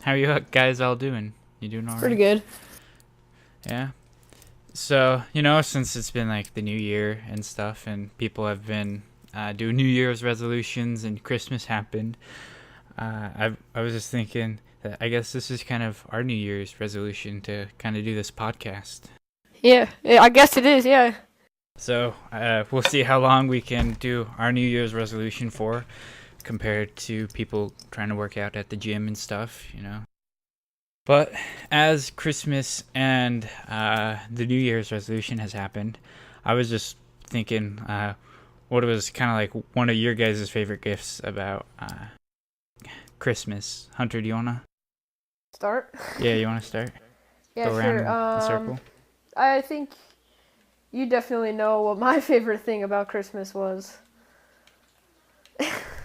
How are you guys all doing? You doing all right? Pretty good. Yeah. So, since it's been like the new year and stuff, and people have been doing New Year's resolutions and Christmas happened, I was just thinking that I guess this is kind of our New Year's resolution to kind of do this podcast. Yeah, I guess it is, yeah. So, we'll see how long we can do our New Year's resolution for compared to people trying to work out at the gym and stuff. But as Christmas and the New Year's resolution has happened, I was just thinking what was kind of like one of your guys' favorite gifts about Christmas. Hunter, do you want to? Start? Yeah, you want to start? Yeah, Go around sure. the circle. I think you definitely know what my favorite thing about Christmas was.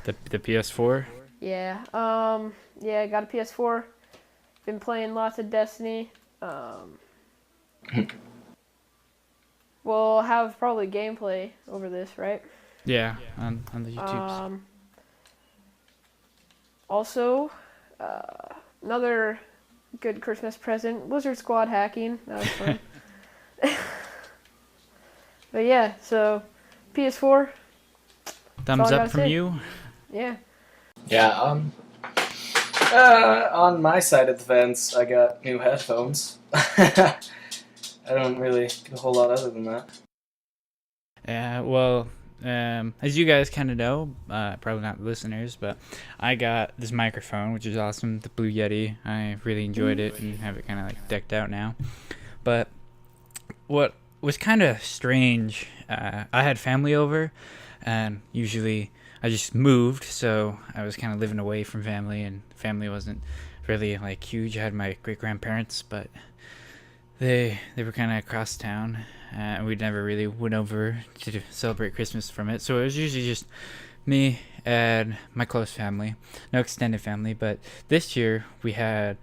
The PS4? Yeah, yeah, I got a PS4. Been playing lots of Destiny. We'll have probably gameplay over this, right? Yeah, on the YouTubes. Also, another good Christmas present, Lizard Squad hacking. That was fun. But yeah, so PS4. Thumbs up from you? Yeah. Yeah, on my side of the fence, I got new headphones. I don't really do a whole lot other than that. Yeah, well, as you guys kind of know, probably not the listeners, but I got this microphone, which is awesome, the Blue Yeti. I really enjoyed it and have it kind of like decked out now. But what was kind of strange, I had family over, and usually I just moved, so I was kind of living away from family, and family wasn't really like huge. I had my great-grandparents, but they were kind of across town, and we never really went over to celebrate Christmas from it. So it was usually just me and my close family, no extended family. But this year we had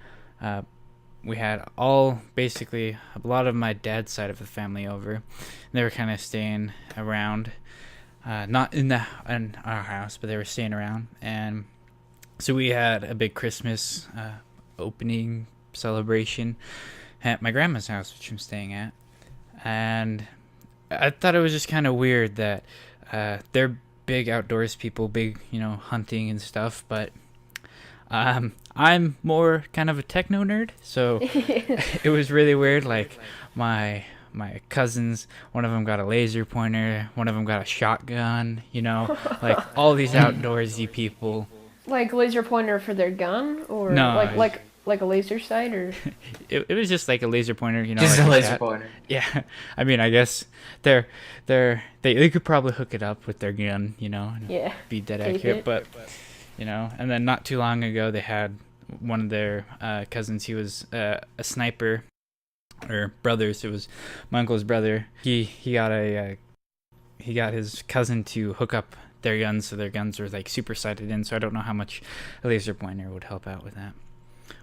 all basically a lot of my dad's side of the family over. They were kind of staying around, not in our house, but they were staying around, and so we had a big Christmas opening celebration at my grandma's house, which I'm staying at. And I thought it was just kind of weird that they're big outdoors people, big, hunting and stuff, but I'm more kind of a techno nerd, so it was really weird. Like my cousins, one of them got a laser pointer, one of them got a shotgun, like all these outdoorsy people. Like laser pointer for their gun, or No, like a laser sight, or it was just like a laser pointer, Just like a laser pointer. Yeah, I mean, I guess they could probably hook it up with their gun, and yeah, be dead take accurate. it. But and then not too long ago, they had one of their cousins. He was a sniper, or brothers. It was my uncle's brother. He got his cousin to hook up their guns, so their guns were like super sighted in. So I don't know how much a laser pointer would help out with that.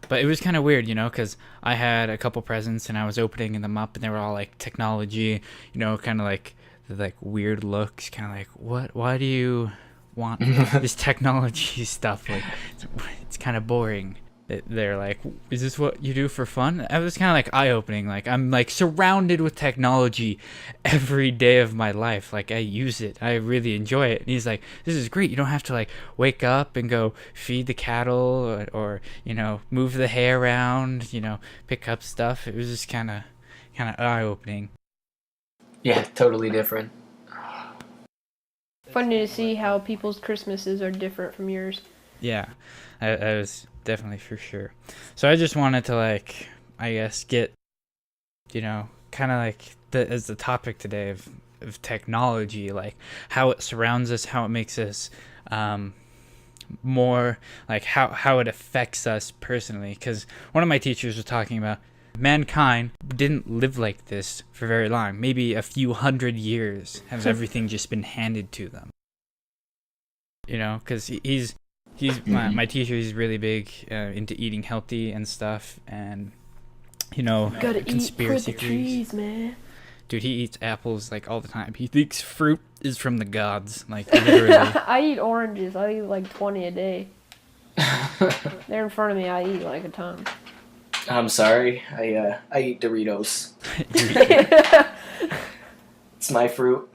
But it was kind of weird, because I had a couple presents and I was opening them up, and they were all like technology, kind of like the like weird looks, kind of like, what? Why do you want this technology stuff? Like, it's kind of boring. They're like, is this what you do for fun? I was kind of like eye-opening. Like, I'm like surrounded with technology every day of my life. Like, I use it. I really enjoy it. And he's like, this is great. You don't have to like wake up and go feed the cattle or move the hay around, pick up stuff. It was just kind of eye-opening. Yeah, totally different. Funny to see how people's Christmases are different from yours. Yeah, I was definitely, for sure. So I just wanted to like, I guess, get, kind of like as the topic today of technology, like how it surrounds us, how it makes us more, like how it affects us personally. Because one of my teachers was talking about mankind didn't live like this for very long. Maybe a few hundred years has everything just been handed to them. Because he's my teacher. He's really big into eating healthy and stuff, and Gotta conspiracy eat for the theories. trees, man. Dude, he eats apples like all the time. He thinks fruit is from the gods, like literally. I eat oranges. I eat like 20 a day. They're in front of me. I eat like a ton. I'm sorry. I eat Doritos. It's my fruit.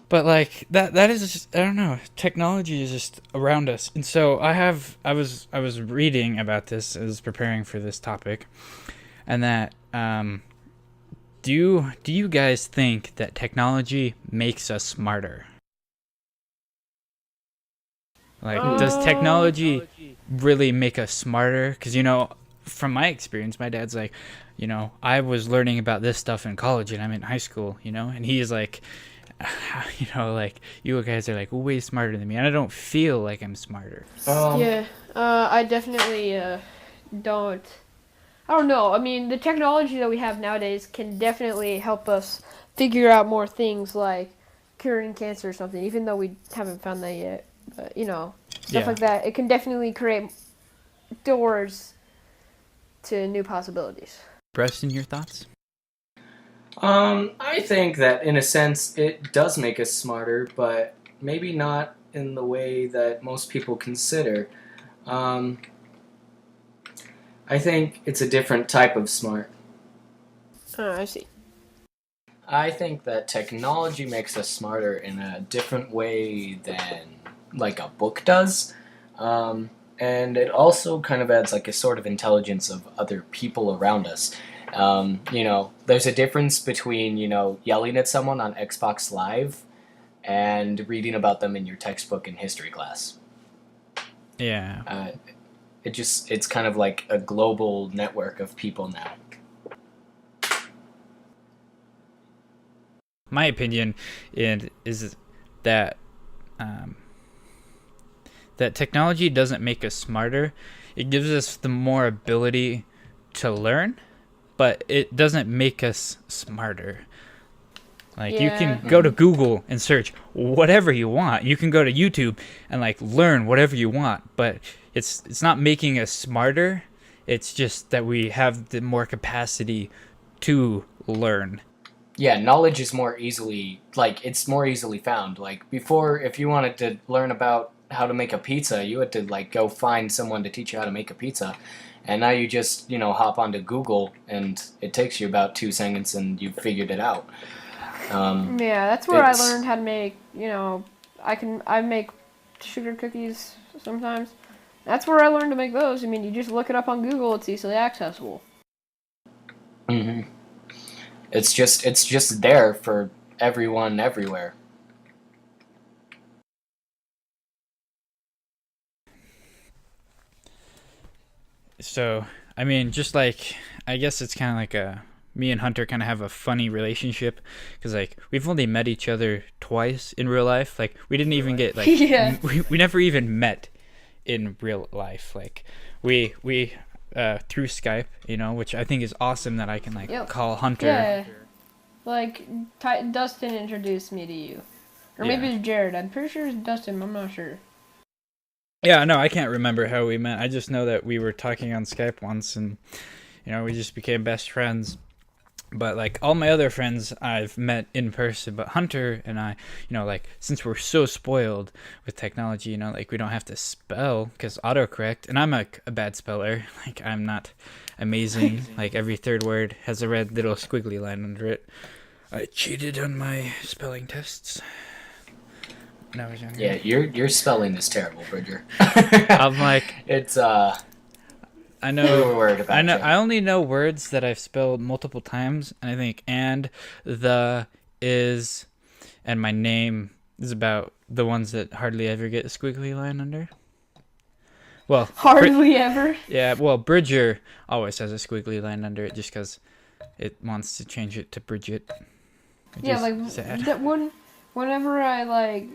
But like that is just, I don't know, technology is just around us. And so I was reading about this as preparing for this topic, and that do you guys think that technology makes us smarter? Like, does technology really make us smarter? Cuz from my experience, my dad's like, I was learning about this stuff in college and I'm in high school, and he's like, like, you guys are like way smarter than me, and I don't feel like I'm smarter. Yeah, I definitely don't. I don't know. I mean, the technology that we have nowadays can definitely help us figure out more things like curing cancer or something, even though we haven't found that yet. But, stuff like that. It can definitely create doors to new possibilities. Preston, your thoughts? I think that in a sense it does make us smarter, but maybe not in the way that most people consider. I think it's a different type of smart. I see. I think that technology makes us smarter in a different way than like a book does. And it also kind of adds like a sort of intelligence of other people around us. There's a difference between, yelling at someone on Xbox Live and reading about them in your textbook in history class. Yeah. It's kind of like a global network of people now. My opinion is that that technology doesn't make us smarter. It gives us the more ability to learn, but it doesn't make us smarter. Like, you can go to Google and search whatever you want. You can go to YouTube and like learn whatever you want, but it's not making us smarter. It's just that we have the more capacity to learn. Yeah, knowledge is more easily, it's more easily found. Like, before, if you wanted to learn about how to make a pizza, you had to, go find someone to teach you how to make a pizza. And now you just, hop onto Google, and it takes you about 2 seconds, and you've figured it out. That's where I learned how to make, I make sugar cookies sometimes. That's where I learned to make those. I mean, you just look it up on Google, it's easily accessible. Mm-hmm. It's just there for everyone everywhere. So, I mean, just like, I guess it's kind of like me and Hunter kind of have a funny relationship, because like we've only met each other twice in real life. Like, we didn't even get like we never even met in real life. Like, we through Skype, which I think is awesome that I can call Hunter. Yeah, like Dustin introduced me to you, or maybe it's Jared. I'm pretty sure it's Dustin. I'm not sure. Yeah, no, I can't remember how we met. I just know that we were talking on Skype once, and we just became best friends. But like all my other friends I've met in person, but Hunter and I, since we're so spoiled with technology, we don't have to spell because autocorrect, and I'm a bad speller. Like, I'm not amazing. Like, every third word has a red little squiggly line under it. I cheated on my spelling tests. No, yeah, your spelling is terrible, Bridger. I'm like, it's I know. We were worried about I know. you. I only know words that I've spelled multiple times, and I think and, the, is, and my name is about the ones that hardly ever get a squiggly line under. Well, hardly ever. Yeah. Well, Bridger always has a squiggly line under it, just because it wants to change it to Bridget. Sad. Whenever I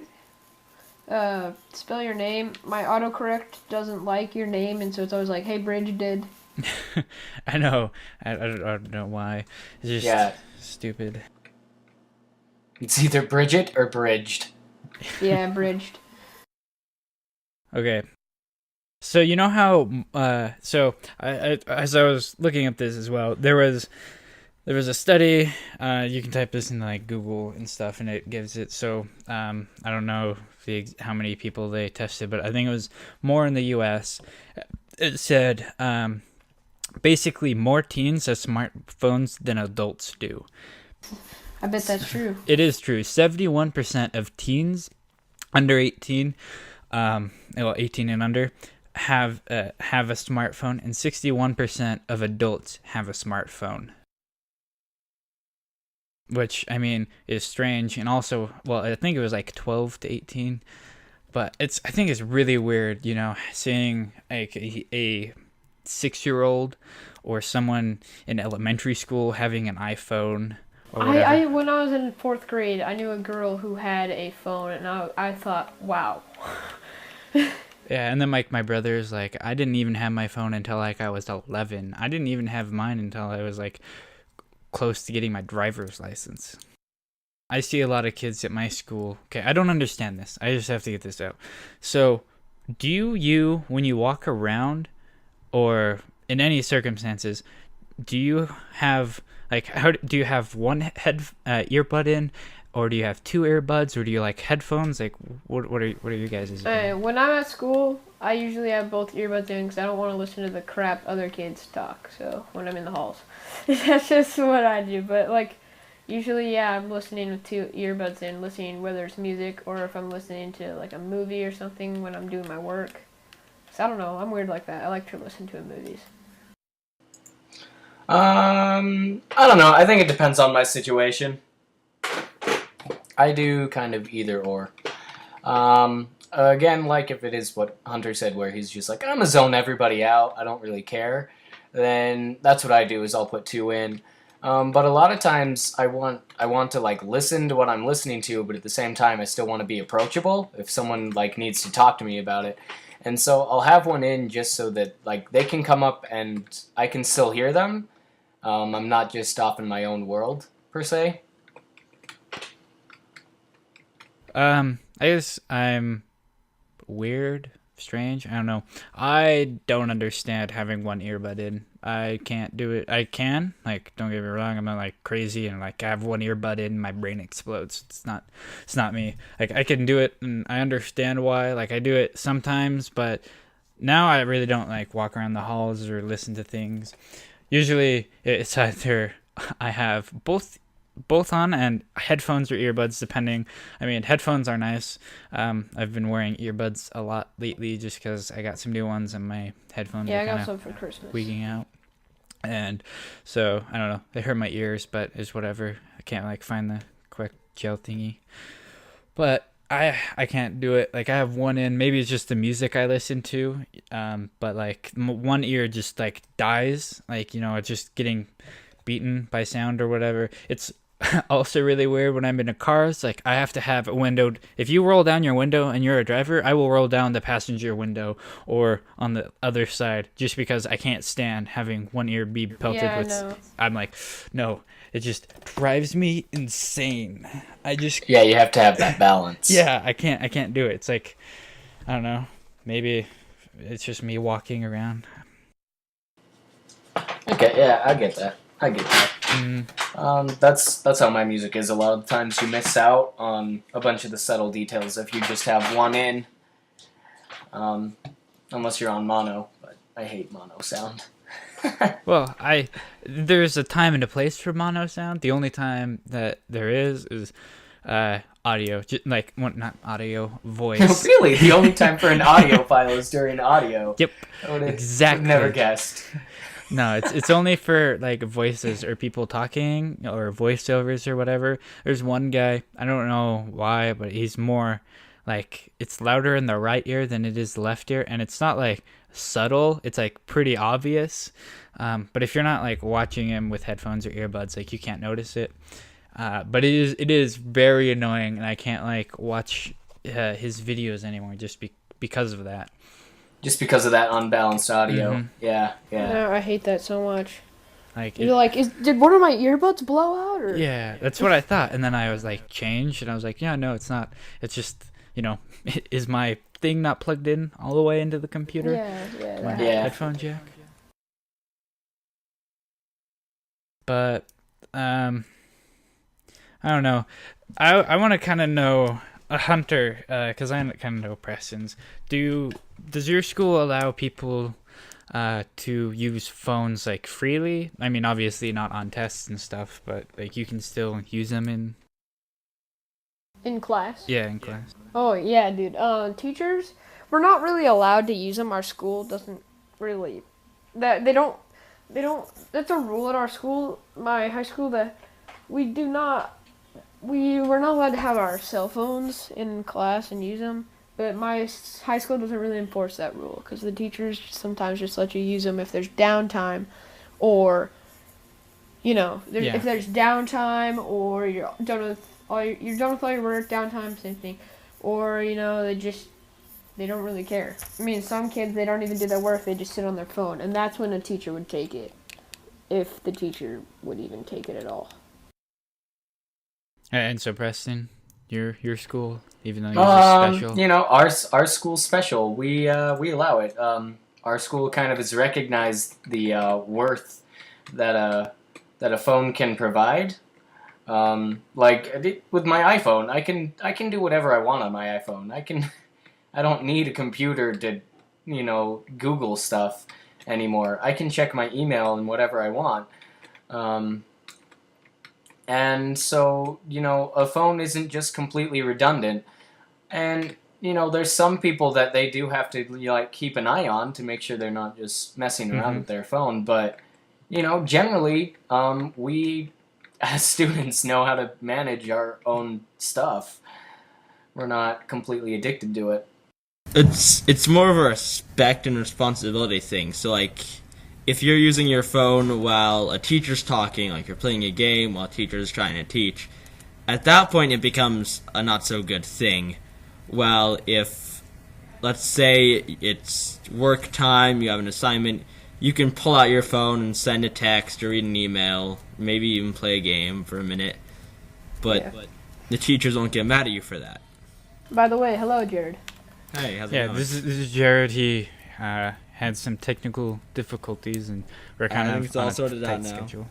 spell your name, my autocorrect doesn't like your name, and so it's always like, "Hey, Bridge did." I know. I don't know why. It's just stupid. It's either Bridget or Bridged. Yeah, Bridged. Okay. So you know how? So I as I was looking up this as well, there was there was a study. You can type this in like Google and stuff, and it gives it. So I don't know how many people they tested, but I think it was more in the U.S. It said basically more teens have smartphones than adults do. I bet that's true. It is true. 71% of teens under 18, 18 and under, have a smartphone, and 61% of adults have a smartphone. Which, I mean, is strange. And also, well, I think it was like 12 to 18. But I think it's really weird, seeing like a 6-year-old or someone in elementary school having an iPhone or whatever. When I was in 4th grade, I knew a girl who had a phone, and I thought, wow. Yeah, and then like my brother's like, I didn't even have my phone until like I was 11. I didn't even have mine until I was like close to getting my driver's license. I see a lot of kids at my school. Okay, I don't understand this. I just have to get this out. So, do you when you walk around or in any circumstances, do you have like do you have one earbud in, or do you have 2 earbuds, or do you like headphones? Like what are you guys'? When I'm at school, I usually have both earbuds in because I don't want to listen to the crap other kids talk. So when I'm in the halls, that's just what I do. But like usually, yeah, I'm listening with 2 earbuds in, listening whether it's music or if I'm listening to like a movie or something when I'm doing my work. So I don't know, I'm weird like that. I like to listen to movies. I don't know. I think it depends on my situation. I do kind of either or. Again, like if it is what Hunter said, where he's just like, I'm gonna zone everybody out, I don't really care, then that's what I do, is I'll put 2 in. But a lot of times I want to like listen to what I'm listening to, but at the same time I still want to be approachable if someone like needs to talk to me about it. And so I'll have one in just so that like they can come up and I can still hear them. I'm not just off in my own world per se. I guess I'm weird, strange. I don't know. I don't understand having one earbud in. I can't do it. I can, like, don't get me wrong, I'm not like crazy and like I have one earbud in, my brain explodes. It's not me. Like I can do it and I understand why. Like I do it sometimes, but now I really don't like walk around the halls or listen to things. Usually it's either I have both on and headphones or earbuds, depending. I mean, headphones are nice. I've been wearing earbuds a lot lately just because I got some new ones and my headphones Yeah, are I got kind some for Christmas. of weaking out. And so, I don't know, they hurt my ears, but it's whatever. I can't like find the quick gel thingy. But I can't do it. Like I have one in, maybe it's just the music I listen to, but like one ear just like dies, like, it's just getting beaten by sound or whatever. It's also really weird when I'm in a car. It's like I have to have a window. If you roll down your window and you're a driver, I will roll down the passenger window or on the other side, just because I can't stand having one ear be pelted with. No. I'm like, no, it just drives me insane. Yeah, you have to have that balance. Yeah, I can't do it. It's like, I don't know, maybe it's just me walking around. Okay, yeah, I get that. Mm. That's how my music is. A lot of the times you miss out on a bunch of the subtle details if you just have one in. Unless you're on mono, but I hate mono sound. Well, there's a time and a place for mono sound. The only time that there is audio, not audio, voice. Really, the only time for an audio file is during audio. Yep, exactly. Would never guessed. No, it's only for like voices or people talking or voiceovers or whatever. There's one guy, I don't know why, but he's more like, it's louder in the right ear than it is the left ear, and it's not like subtle, it's like pretty obvious. But if you're not like watching him with headphones or earbuds, like you can't notice it. But it is very annoying, and I can't like watch his videos anymore just because of that. Just because of that unbalanced audio. Mm-hmm. Yeah. No, I hate that so much. Like you're like, did one of my earbuds blow out? Or? Yeah, that's what I thought, and then I was like, changed, and I was like, yeah, no, it's not. It's just, is my thing not plugged in all the way into the computer? Yeah. My headphone jack. But I don't know. I want to kind of know a Hunter, because I kind of know Preston's. Does your school allow people to use phones like freely? I mean, obviously not on tests and stuff, but like you can still use them In class? yeah, in class. Oh yeah, dude. Teachers, we're not really allowed to use them. Our school doesn't really. That they don't. They don't. That's a rule at our school, my high school, that we do not. We're not allowed to have our cell phones in class and use them. But my high school doesn't really enforce that rule because the teachers sometimes just let you use them if there's downtime, or if there's downtime, or you're done with all your work, downtime, same thing, or they don't really care. I mean, some kids, they don't even do their work, they just sit on their phone, and that's when a teacher would take it, if the teacher would even take it at all. And so, Preston, your school, even though you're special. Our school's special. We allow it. Our school kind of has recognized the worth that a phone can provide. With my iPhone, I can do whatever I want on my iPhone. I don't need a computer to, Google stuff anymore. I can check my email and whatever I want. And so, a phone isn't just completely redundant. And, there's some people that they do have to, keep an eye on to make sure they're not just messing around with their phone. But, generally, we as students know how to manage our own stuff. We're not completely addicted to it. It's more of a respect and responsibility thing. So, if you're using your phone while a teacher's talking, like you're playing a game while a teacher's trying to teach, at that point it becomes a not so good thing. Well, if, let's say it's work time, you have an assignment, you can pull out your phone and send a text or read an email, maybe even play a game for a minute. But the teachers won't get mad at you for that. By the way, hello, Jared. Hey, how's it Yeah, going? this is Jared. He had some technical difficulties, and we're kind of it's all on a sorted out tight now. schedule.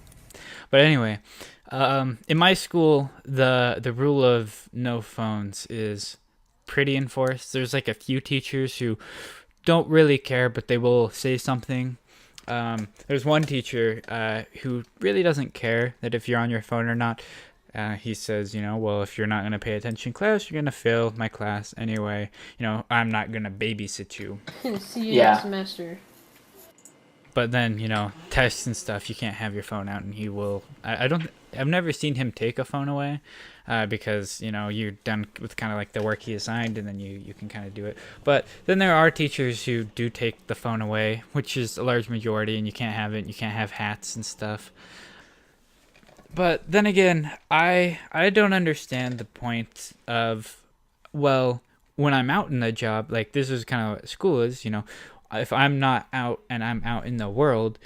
But anyway, in my school, the rule of no phones is pretty enforced. There's like a few teachers who don't really care, but they will say something. There's one teacher who really doesn't care that if you're on your phone or not. He says, well, if you're not going to pay attention in class, you're going to fail my class anyway. I'm not going to babysit you. See you next semester. But then, tests and stuff, you can't have your phone out, and he will. I've never seen him take a phone away, because, you're done with kind of like the work he assigned, and then you can kind of do it. But then there are teachers who do take the phone away, which is a large majority, and you can't have it. You can't have hats and stuff. But then again, I don't understand the point of, well, when I'm out in the job, like this is kind of what school is, if I'm not out and I'm out in the world,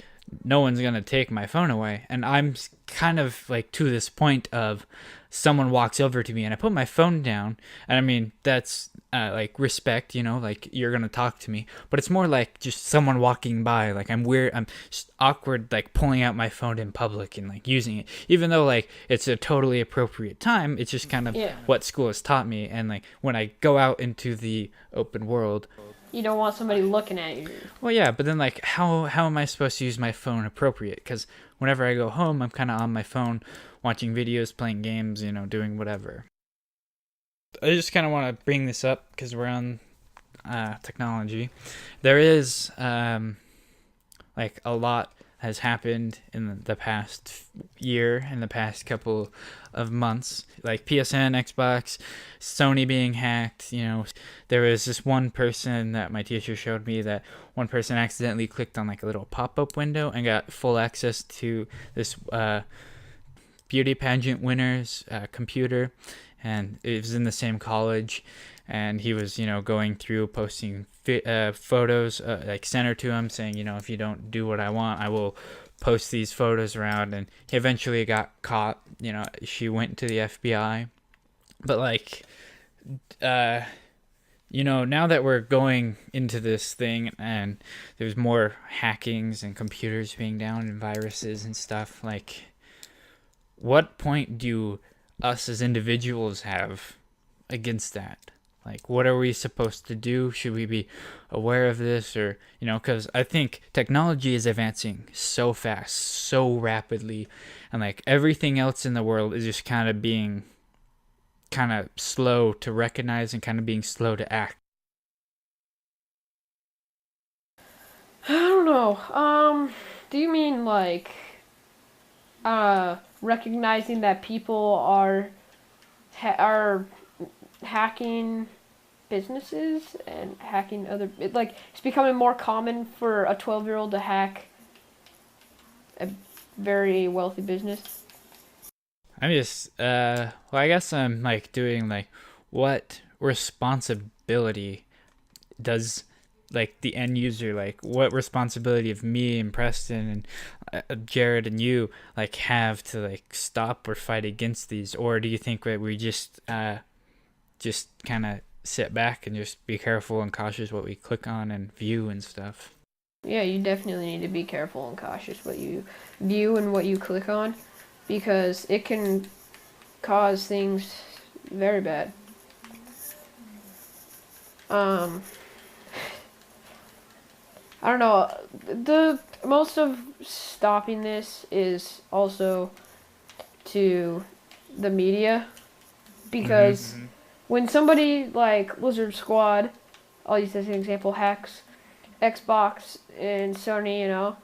no one's going to take my phone away. And I'm kind of like to this point of someone walks over to me and I put my phone down. And I mean, that's like respect, like you're going to talk to me. But it's more like just someone walking by. Like I'm weird. I'm just awkward, like pulling out my phone in public and like using it. Even though like it's a totally appropriate time. It's just kind of what school has taught me. And like when I go out into the open world, you don't want somebody looking at you. Well, yeah, but then, like, how am I supposed to use my phone appropriate? Because whenever I go home, I'm kind of on my phone watching videos, playing games, doing whatever. I just kind of want to bring this up because we're on technology. There is, like, a lot has happened in the past year, in the past couple of months, like PSN, Xbox, Sony being hacked. There was this one person that my teacher showed me that one person accidentally clicked on like a little pop-up window and got full access to this beauty pageant winner's computer, and it was in the same college, and he was going through posting photos like sent her to him saying, if you don't do what I want, I will post these photos around. And he eventually got caught. She went to the FBI. But like now that we're going into this thing and there's more hackings and computers being down and viruses and stuff, like what point do us as individuals have against that? Like, what are we supposed to do? Should we be aware of this? Or, because I think technology is advancing so fast, so rapidly, and like everything else in the world is just kind of being kind of slow to recognize and kind of being slow to act. I don't know. Do you mean like recognizing that people are hacking businesses and hacking it's becoming more common for a 12-year-old to hack a very wealthy business? I'm just I guess I'm like doing like what responsibility does like the end user, like what responsibility of me and Preston and Jared and you like have to like stop or fight against these? Or do you think that we just kind of sit back and just be careful and cautious what we click on and view and stuff? Yeah, you definitely need to be careful and cautious what you view and what you click on, because it can cause things very bad. I don't know. The most of stopping this is also to the media, because when somebody like Lizard Squad, I'll use this as an example, hacks Xbox and Sony,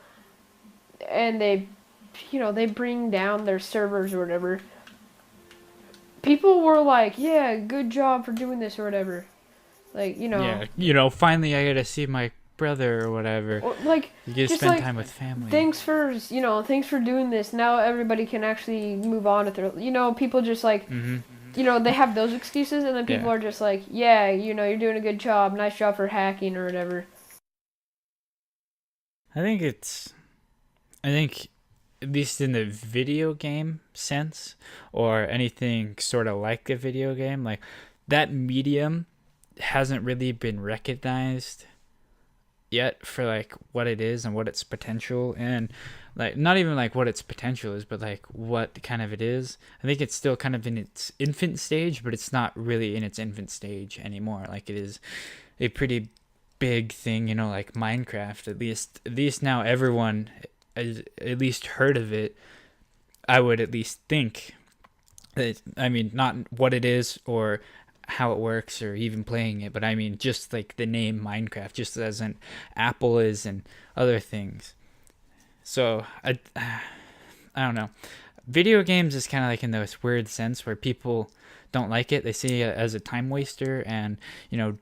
and they bring down their servers or whatever. People were like, "Yeah, good job for doing this" or whatever. Like, Yeah, finally I get to see my brother or whatever. Or, like, you get to just spend like, time with family. Thanks for doing this. Now everybody can actually move on with their, people just like, they have those excuses, and then people are just like, yeah, you're doing a good job. Nice job for hacking or whatever. I think at least in the video game sense, or anything sort of like a video game, like that medium hasn't really been recognized yet for like what it is and what its potential, and like not even like what its potential is, but like what kind of it is. I think it's still kind of in its infant stage, but it's not really in its infant stage anymore. Like it is a pretty big thing, like Minecraft. At least now everyone has at least heard of it. I would at least think that, I mean, not what it is or how it works or even playing it, but I mean just like the name Minecraft, just as an Apple is and other things. So I don't know. Video games is kind of like in this weird sense where people don't like it. They see it as a time waster and,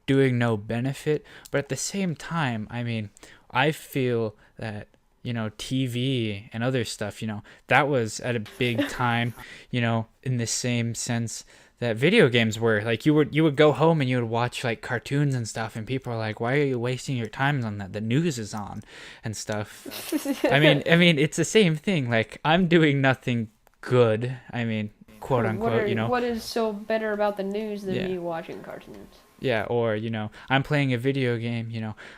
doing no benefit. But at the same time, I mean, I feel that, TV and other stuff, that was at a big time, in the same sense that video games were. Like you would go home and you would watch like cartoons and stuff, and people are like, why are you wasting your time on that? The news is on and stuff. I mean it's the same thing. Like I'm doing nothing good. I mean, quote unquote, What is so better about the news than me watching cartoons? Yeah, or I'm playing a video game,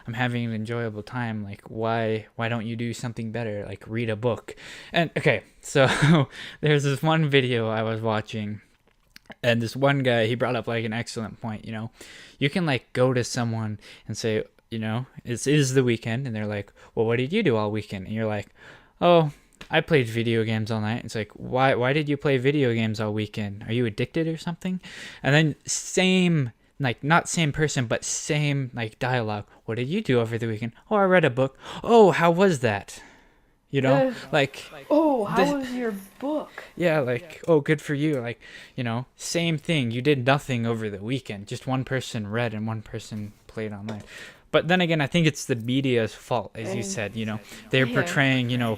I'm having an enjoyable time. Like why don't you do something better? Like read a book. And okay, so there's this one video I was watching, and this one guy, he brought up like an excellent point. You can like go to someone and say, it is the weekend, and they're like, well, what did you do all weekend? And you're like, oh, I played video games all night. It's like, why did you play video games all weekend? Are you addicted or something? And then same, like not same person, but same like dialogue. What did you do over the weekend? Oh, I read a book. Oh, how was that? Like, oh, how was your book? Yeah, like, oh, good for you. Like, same thing. You did nothing over the weekend. Just one person read and one person played online. But then again, I think it's the media's fault, as you said. They're portraying,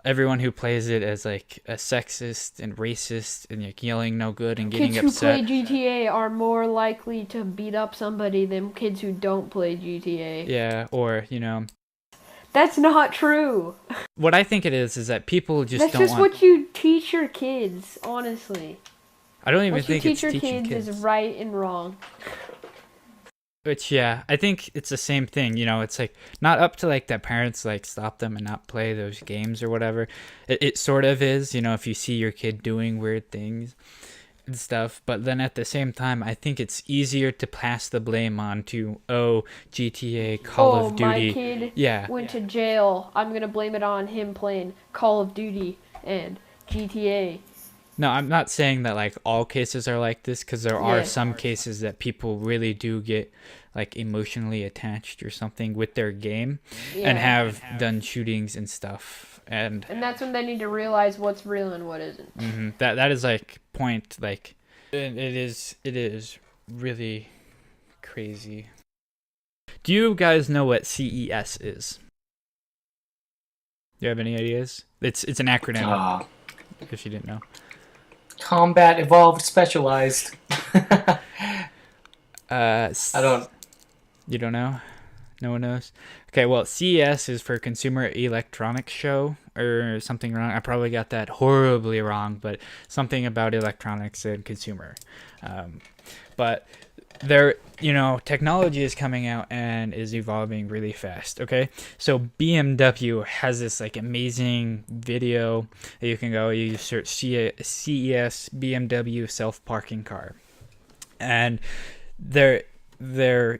everyone who plays it as like a sexist and racist and like yelling no good and getting upset. Kids who play GTA are more likely to beat up somebody than kids who don't play GTA. Yeah, or, That's not true. What I think it is that people just That's don't want... That's just what you teach your kids, honestly. I don't even think it's teaching teaching kids kids. is right and wrong. Which, yeah, I think it's the same thing. It's like not up to like that parents like stop them and not play those games or whatever. It sort of is, if you see your kid doing weird things and stuff. But then at the same time, I think it's easier to pass the blame on to, GTA, Call of Duty. My kid Yeah. went to jail. I'm going to blame it on him playing Call of Duty and GTA. No, I'm not saying that like all cases are like this, because there are Yeah. some cases that people really do get like emotionally attached or something with their game and have done shootings and stuff. And that's when they need to realize what's real and what isn't. that is like point, like it is really crazy. Do you guys know what CES is? Do you have any ideas? It's an acronym. If you didn't know. Combat Evolved Specialized. I don't. You don't know? No one knows? Okay, well, CES is for Consumer Electronics Show or something wrong. I probably got that horribly wrong, but something about electronics and consumer. But there, technology is coming out and is evolving really fast. Okay, so BMW has this like amazing video that you can go. You search CES BMW self-parking car, and there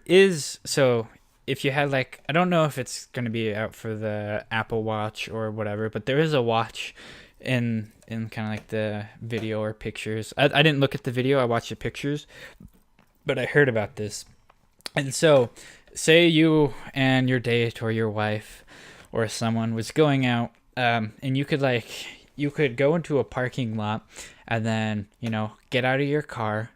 is, so if you had like, I don't know if it's going to be out for the Apple Watch or whatever, but there is a watch in kind of like the video or pictures. I didn't look at the video, I watched the pictures, but I heard about this. And so say you and your date or your wife or someone was going out, and you could go into a parking lot and then, get out of your car,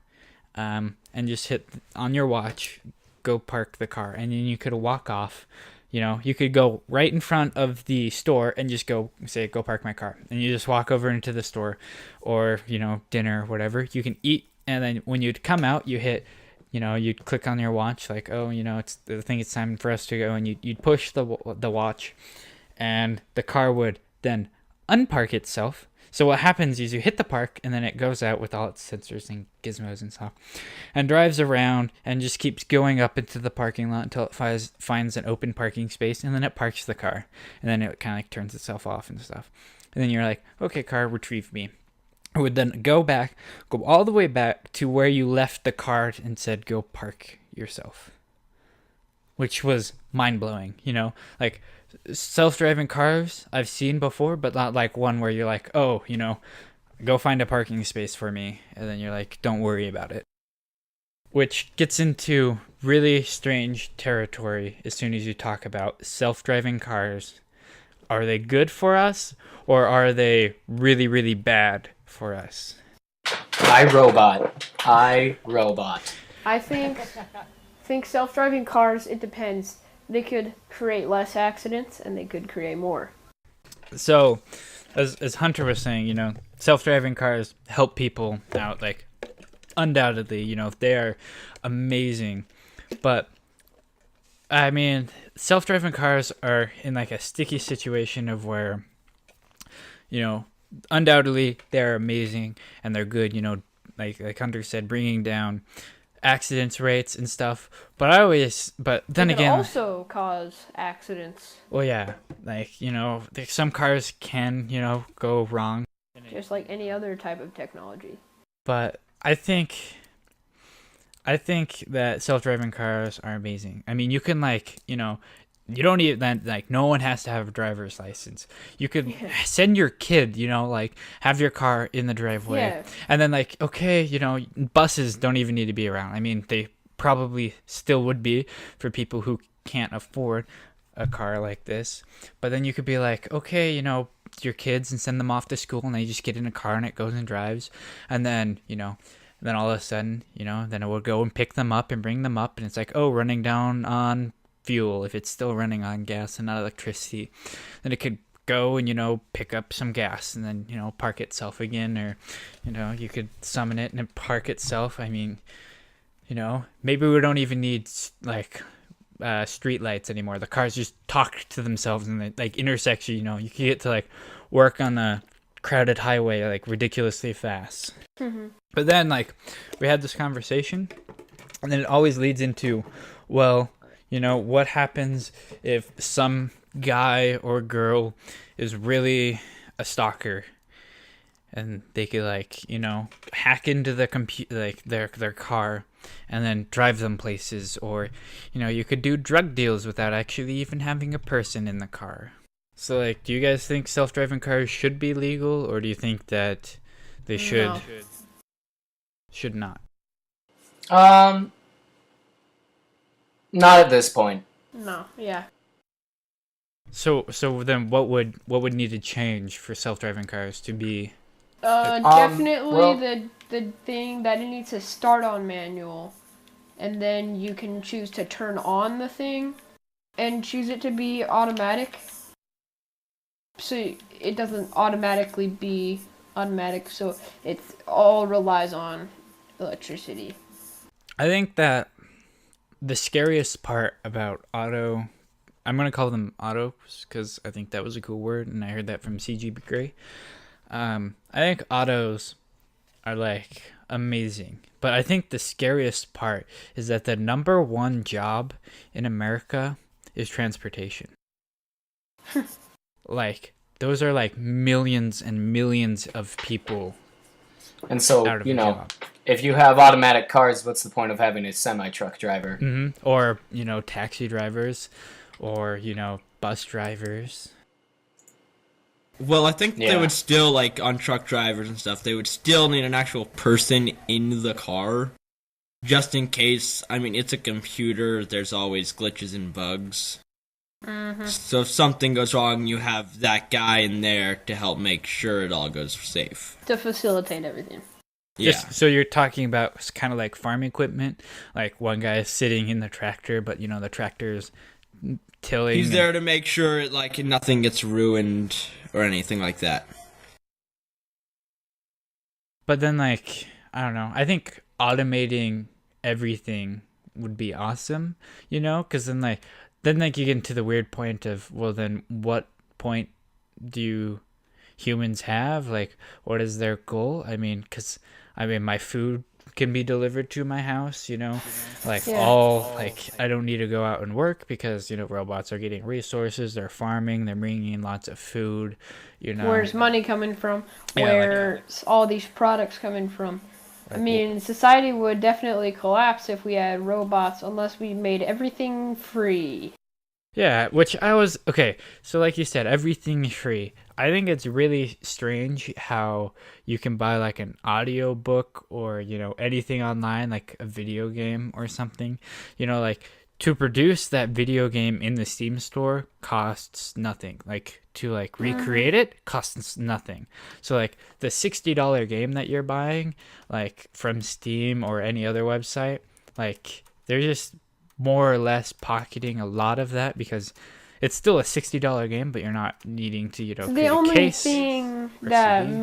and just hit on your watch, go park the car, and then you could walk off. You could go right in front of the store and just go park my car, and you just walk over into the store or dinner, whatever. You can eat, and then when you'd come out, you hit, you'd click on your watch like, it's time for us to go, and you'd push the watch, and the car would then unpark itself. So what happens is you hit the park, and then it goes out with all its sensors and gizmos and stuff, and drives around and just keeps going up into the parking lot until it finds an open parking space, and then it parks the car, and then it kind of like turns itself off and stuff. And then you're like, okay, car, retrieve me. It would then go all the way back to where you left the car and said, go park yourself. Which was mind-blowing, like self-driving cars I've seen before, but not like one where you're like, go find a parking space for me, and then you're like, don't worry about it. Which gets into really strange territory as soon as you talk about self-driving cars. Are they good for us, or are they really, really bad for us? I robot. I think self-driving cars, it depends. They could create less accidents, and they could create more. So, as Hunter was saying, self-driving cars help people out, like, undoubtedly, they are amazing. But, I mean, self-driving cars are in, like, a sticky situation of where, undoubtedly they're amazing, and they're good, like Hunter said, bringing down accidents rates and stuff, but then again, also cause accidents. Well, yeah, like some cars can go wrong, just like any other type of technology. But I think that self-driving cars are amazing. I mean, you can you don't even no one has to have a driver's license. You could send your kid, have your car in the driveway, and then buses don't even need to be around. I mean, they probably still would be for people who can't afford a car like this. But then you could be like, okay, your kids, and send them off to school, and they just get in a car and it goes and drives, and then then all of a sudden, then it will go and pick them up and bring them up, and it's like, oh, running down on fuel. If it's still running on gas and not electricity, then it could go and pick up some gas and then park itself again, or you could summon it and it park itself. I mean, maybe we don't even need street lights anymore. The cars just talk to themselves, and they intersect you. You can get to work on a crowded highway ridiculously fast. Mm-hmm. But then we had this conversation, and then it always leads into, well, what happens if some guy or girl is really a stalker and they could hack into the their car and then drive them places, or you could do drug deals without actually even having a person in the car. So do you guys think self-driving cars should be legal, or do you think that they should not? Not at this point. No, yeah. So then what would need to change for self-driving cars to be Definitely well- the thing that it needs to start on manual, and then you can choose to turn on the thing and choose it to be automatic. So it doesn't automatically be automatic, so it all relies on electricity. I think that the scariest part about I'm going to call them autos because I think that was a cool word, and I heard that from CGB Gray. I think autos are amazing, but I think the scariest part is that the number one job in America is transportation. Those are millions and millions of people. And so, out of a job. if you have automatic cars, what's the point of having a semi-truck driver? Mm-hmm. Or, taxi drivers, or, bus drivers. Well, I think they would still, on truck drivers and stuff, they would still need an actual person in the car. Just in case, it's a computer, there's always glitches and bugs. Mm-hmm. So if something goes wrong, you have that guy in there to help make sure it all goes safe. To facilitate everything. Yeah. So you're talking about kind of like farm equipment, like one guy is sitting in the tractor, but the tractor's tilling. He's there to make sure nothing gets ruined or anything like that. But then I don't know. I think automating everything would be awesome, because then you get into the weird point of, well, then what point do humans have? What is their goal? My food can be delivered to my house, I don't need to go out and work because, robots are getting resources, they're farming, they're bringing in lots of food, Where's money coming from? Yeah, Where's all these products coming from? Society would definitely collapse if we had robots unless we made everything free. Yeah, which okay, so like you said, everything is free. I think it's really strange how you can buy an audio book or, anything online, like a video game or something. To produce that video game in the Steam store costs nothing. To recreate it costs nothing. So the $60 game that you're buying, from Steam or any other website, they're just more or less pocketing a lot of that because it's still a $60 game, but you're not needing to, The create a only case thing or that CD.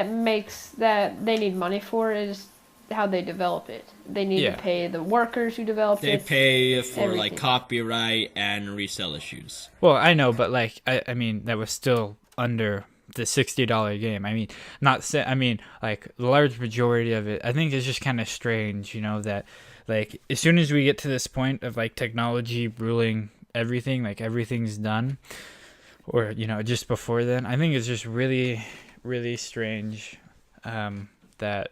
makes that they need money for is how they develop it. They need to pay the workers who developed They it. pay for everything. copyright and resell issues. Well, I know, but that was still under the $60 game. The large majority of it, I think it's just kind of strange, that as soon as we get to this point of technology ruling everything, everything's done, or just before then, I think it's just really, really strange that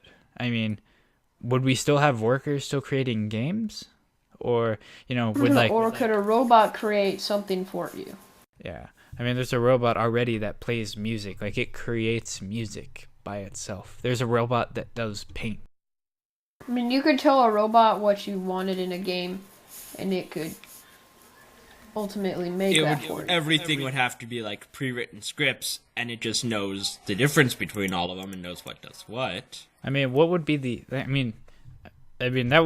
would we still have workers still creating games, or or could a robot create something for you? Yeah, there's a robot already that plays music, it creates music by itself. There's a robot that does paint. You could tell a robot what you wanted in a game, and it could ultimately make that for you. Everything would have to be pre-written scripts, and it just knows the difference between all of them and knows what does what. What would be that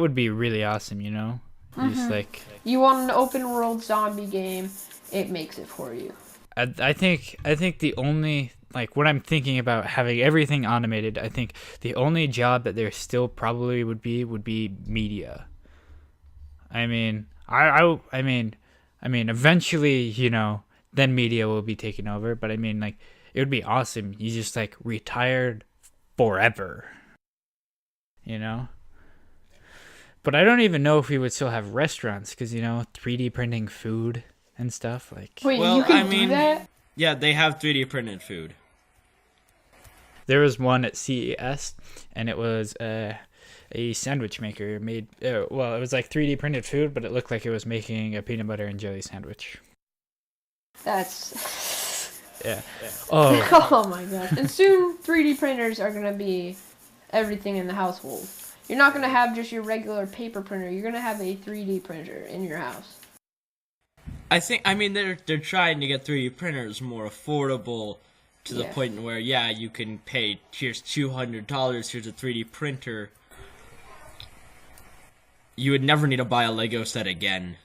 would be really awesome, Just you want an open world zombie game, it makes it for you. I think the only when I'm thinking about having everything automated, I think the only job that there still probably would be media. Eventually, then media will be taken over, but it would be awesome. You just retired forever. But I don't even know if we would still have restaurants because 3D printing food and stuff like. Wait, Well, you can I mean- do that? Yeah, they have 3D printed food. There was one at CES, and it was a sandwich maker made. Well, it was like 3D printed food, but it looked like it was making a peanut butter and jelly sandwich. That's. Yeah. Oh, Oh my gosh. And soon 3D printers are going to be everything in the household. You're not going to have just your regular paper printer. You're going to have a 3D printer in your house. I mean, they're trying to get 3D printers more affordable to the Yeah. point where, yeah, you can pay, here's $200, here's a 3D printer. You would never need to buy a Lego set again.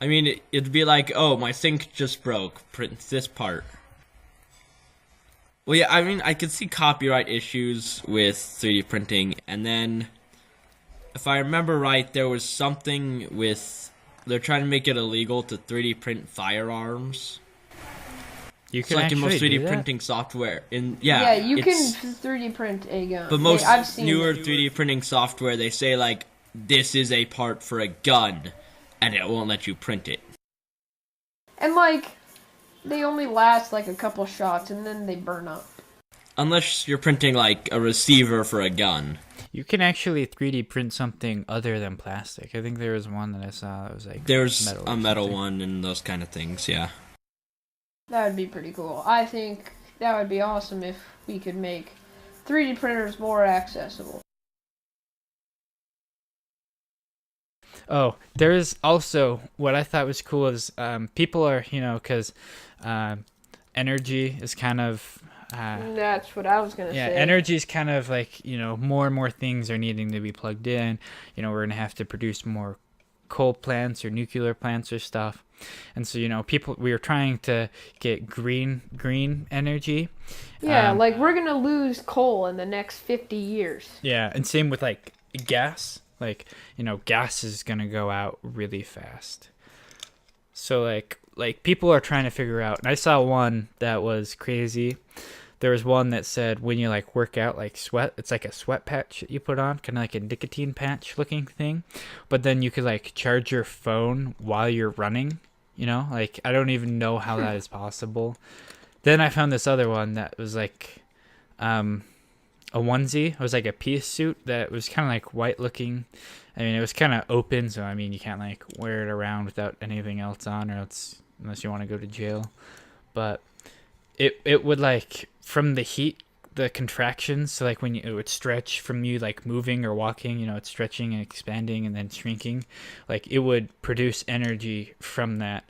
I mean, it'd be like, oh, my sink just broke, print this part. Well, yeah, I mean, I could see copyright issues with 3D printing, and then, if I remember right, there was something with, they're trying to make it illegal to 3D print firearms. you It's can like in most actually 3D do that? printing software. Yeah, you can it's- 3D print a gun. But most I've seen newer it. 3D printing software, they say, like, this is a part for a gun, and it won't let you print it. And like, they only last like a couple shots and then they burn up. Unless you're printing, like, a receiver for a gun. You can actually 3D print something other than plastic. I think there was one that I saw that was like There's metal a or metal something. one and those kind of things, yeah. That would be pretty cool. I think that would be awesome if we could make 3D printers more accessible. Oh, there's also what I thought was cool is people are, because energy is kind of. That's what I was gonna Yeah, say. energy is kind of like, more and more things are needing to be plugged in. We're going to have to produce more coal plants or nuclear plants or stuff. And so, we are trying to get green energy. Yeah, like we're gonna lose coal in the next 50 years. Yeah, and same with like gas. Like, gas is going to go out really fast. So like people are trying to figure out, and I saw one that was crazy. There was one that said when you like work out, like sweat, it's like a sweat patch that you put on, kind of like a nicotine patch looking thing. But then you could like charge your phone while you're running, like I don't even know how that is possible. Then I found this other one that was like a onesie. It was like a piece suit that was kind of like white looking. I mean, it was kind of open, so I mean, you can't like wear it around without anything else on, or else unless you want to go to jail. But it would like from the heat, the contractions, so like when it would stretch from you like moving or walking, it's stretching and expanding and then shrinking, like it would produce energy from that.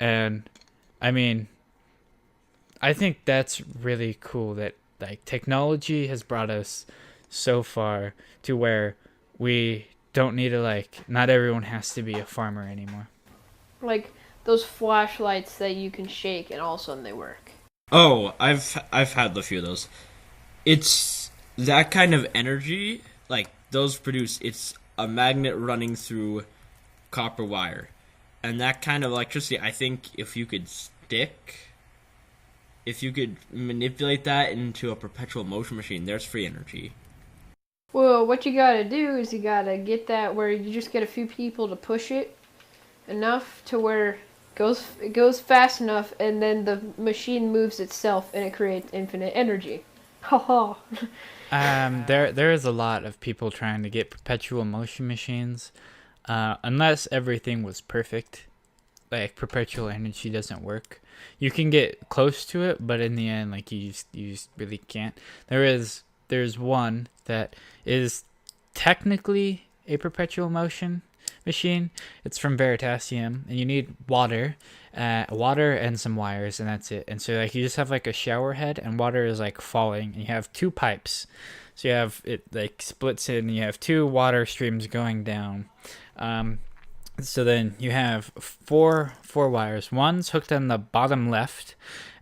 And I mean, I think that's really cool that like technology has brought us so far to where we don't need to like, not everyone has to be a farmer anymore. Like those flashlights that you can shake and all of a sudden they work. Oh, I've had a few of those. It's that kind of energy, like those produce, it's a magnet running through copper wire. And that kind of electricity, I think if you could manipulate that into a perpetual motion machine, there's free energy. Well, what you gotta do is you gotta get that where you just get a few people to push it enough to where it goes fast enough, and then the machine moves itself and it creates infinite energy. Haha. There is a lot of people trying to get perpetual motion machines, unless everything was perfect. Like perpetual energy doesn't work. You can get close to it, but in the end, like you just really can't. There's one that is technically a perpetual motion machine. It's from Veritasium, and you need water and some wires, and that's it. And so like you just have like a shower head, and water is like falling, and you have two pipes. So you have it like splits it, and you have two water streams going down. So then you have four wires. One's hooked on the bottom left,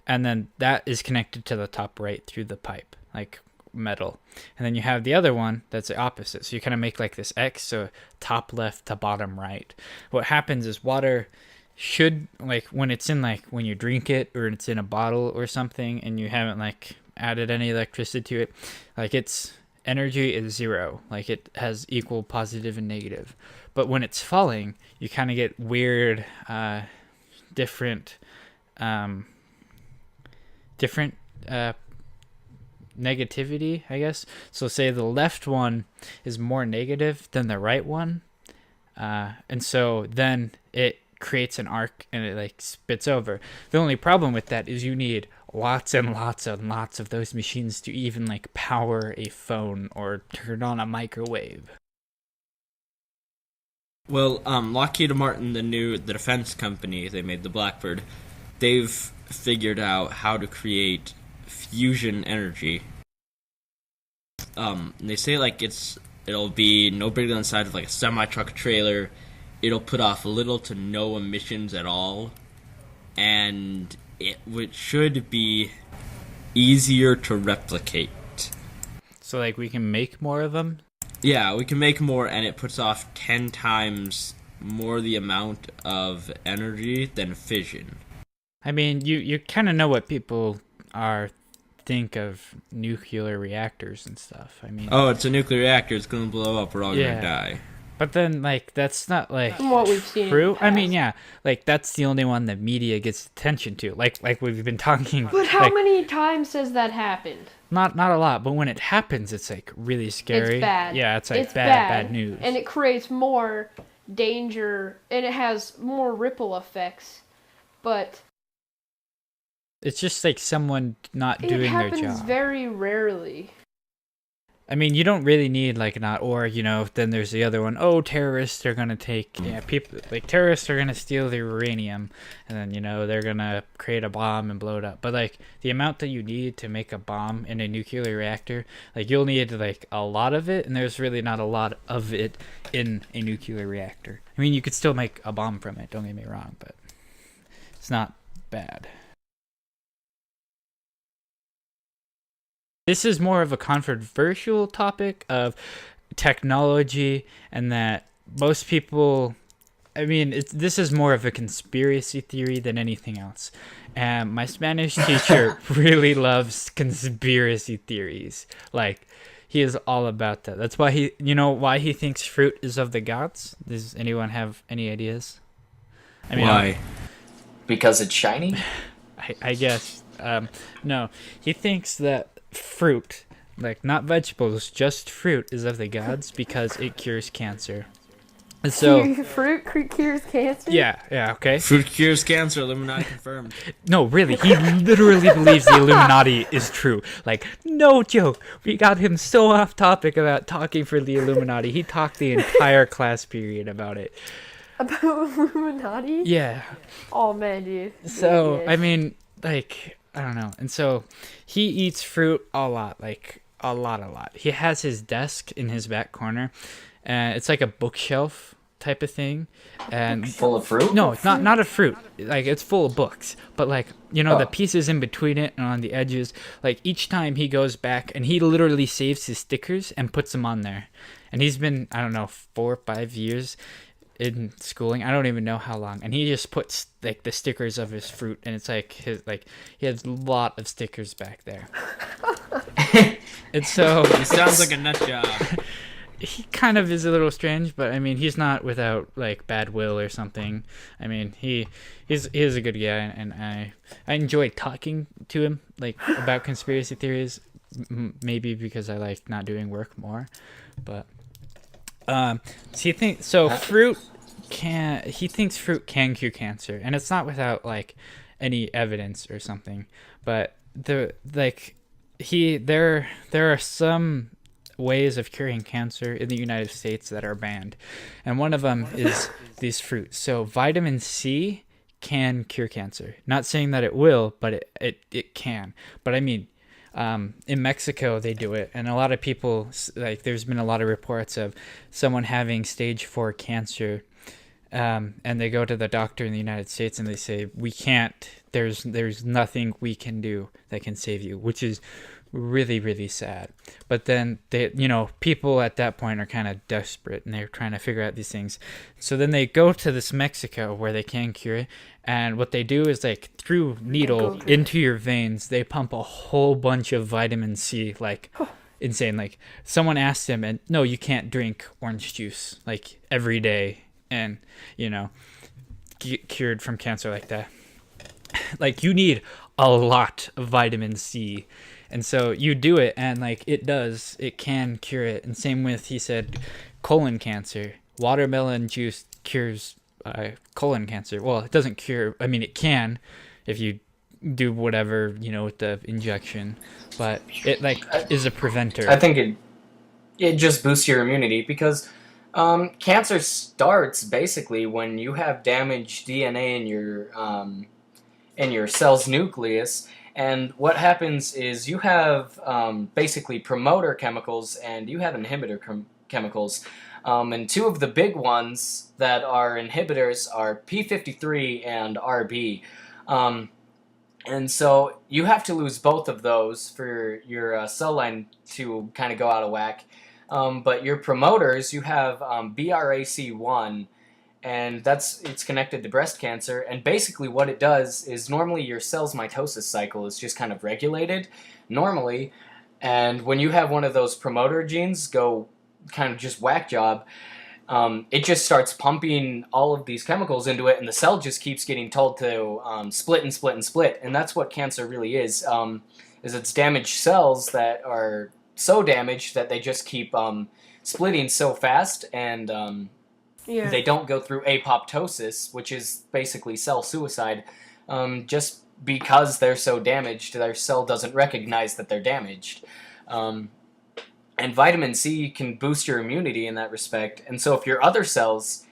and then that is connected to the top right through the pipe, like metal. And then you have the other one that's the opposite. So you kind of make like this X, so top left to bottom right. What happens is water should, like when it's in like when you drink it or it's in a bottle or something and you haven't like added any electricity to it, like it's energy is zero. Like it has equal positive and negative. But when it's falling, you kind of get weird, different negativity, I guess. So say the left one is more negative than the right one, and so then it creates an arc and it like spits over. The only problem with that is you need lots and lots and lots of those machines to even like power a phone or turn on a microwave. Well, Lockheed Martin, the defense company, they made the Blackbird. They've figured out how to create fusion energy. They say like it'll be no bigger than the size of like a semi-truck trailer. It'll put off little to no emissions at all, and it should be easier to replicate. So like we can make more of them? Yeah, we can make more, and it puts off 10 times more the amount of energy than fission. I mean, you kind of know what people think of nuclear reactors and stuff. I mean, oh, it's a nuclear reactor. It's going to blow up. We're all going to die. But then, like, that's not, like, From what we've seen true. I mean, yeah, like, that's the only one that media gets attention to. Like we've been talking. But how like, many times has that happened? Not a lot, but when it happens, it's, like, really scary. It's bad. Yeah, it's, like, it's bad news. And it creates more danger, and it has more ripple effects. But it's just, like, someone not doing their job. It happens very rarely. I mean, you don't really need, like, then there's the other one. Oh, terrorists are going to terrorists are going to steal the uranium, and then, they're going to create a bomb and blow it up. But, like, the amount that you need to make a bomb in a nuclear reactor, like, you'll need, like, a lot of it, and there's really not a lot of it in a nuclear reactor. I mean, you could still make a bomb from it, don't get me wrong, but it's not bad. This is more of a controversial topic of technology, and that most people, I mean, this is more of a conspiracy theory than anything else. And my Spanish teacher really loves conspiracy theories. Like, he is all about that. That's why why he thinks fruit is of the gods? Does anyone have any ideas? I mean, why? Because it's shiny? I guess. No, he thinks that fruit, like not vegetables, just fruit is of the gods because it cures cancer. And so fruit cures cancer? Yeah, okay. Fruit cures cancer, Illuminati confirmed. No, really, he literally believes the Illuminati is true. Like, no joke. We got him so off topic about talking for the Illuminati. He talked the entire class period about it. About Illuminati? Yeah. Oh man, dude. So, I mean, like, I don't know. And so he eats fruit a lot, like a lot. He has his desk in his back corner, and it's like a bookshelf type of thing. And full of fruit? No, it's not a fruit. Like, it's full of books. But like, the pieces in between it and on the edges, like each time he goes back and he literally saves his stickers and puts them on there. And he's been, I don't know, 4 or 5 years in schooling. I don't even know how long, and he just puts like the stickers of his fruit, and it's like he has a lot of stickers back there. And so he sounds like a nut job. He kind of is a little strange, but I mean, he's not without like bad will or something. I mean, he is a good guy, and I enjoy talking to him like about conspiracy theories, maybe because I like not doing work more, but he thinks fruit he thinks fruit can cure cancer, and it's not without like any evidence or something, but there are some ways of curing cancer in the United States that are banned, and one of them is these fruits. So vitamin C can cure cancer. Not saying that it will, but it can. But I mean, in Mexico they do it, and a lot of people, like, there's been a lot of reports of someone having stage 4 cancer, and they go to the doctor in the United States and they say, we can't, there's nothing we can do that can save you, which is really, really sad. But then they, people at that point are kind of desperate and they're trying to figure out these things. So then they go to this Mexico where they can cure it, and what they do is, like, through needle into your veins, they pump a whole bunch of vitamin C, like insane. Like someone asked him, and no, you can't drink orange juice like every day, and get cured from cancer like that. Like you need a lot of vitamin C, and so you do it, and like it can cure it. And same with, he said, colon cancer. Watermelon juice cures colon cancer. Well, it doesn't cure. I mean, it can if you do whatever with the injection, but it is a preventer. I think it just boosts your immunity because cancer starts basically when you have damaged DNA in your cell's nucleus, and what happens is you have basically promoter chemicals and you have inhibitor chemicals, and two of the big ones that are inhibitors are P53 and RB. And so you have to lose both of those for your cell line to kind of go out of whack. But your promoters, you have BRAC1, and it's connected to breast cancer. And basically what it does is normally your cell's mitosis cycle is just kind of regulated normally. And when you have one of those promoter genes go kind of just whack job, it just starts pumping all of these chemicals into it, and the cell just keeps getting told to split and split and split. And that's what cancer really is it's damaged cells that are so damaged that they just keep splitting so fast, and they don't go through apoptosis, which is basically cell suicide, just because they're so damaged, their cell doesn't recognize that they're damaged. And vitamin C can boost your immunity in that respect. And so if your other cells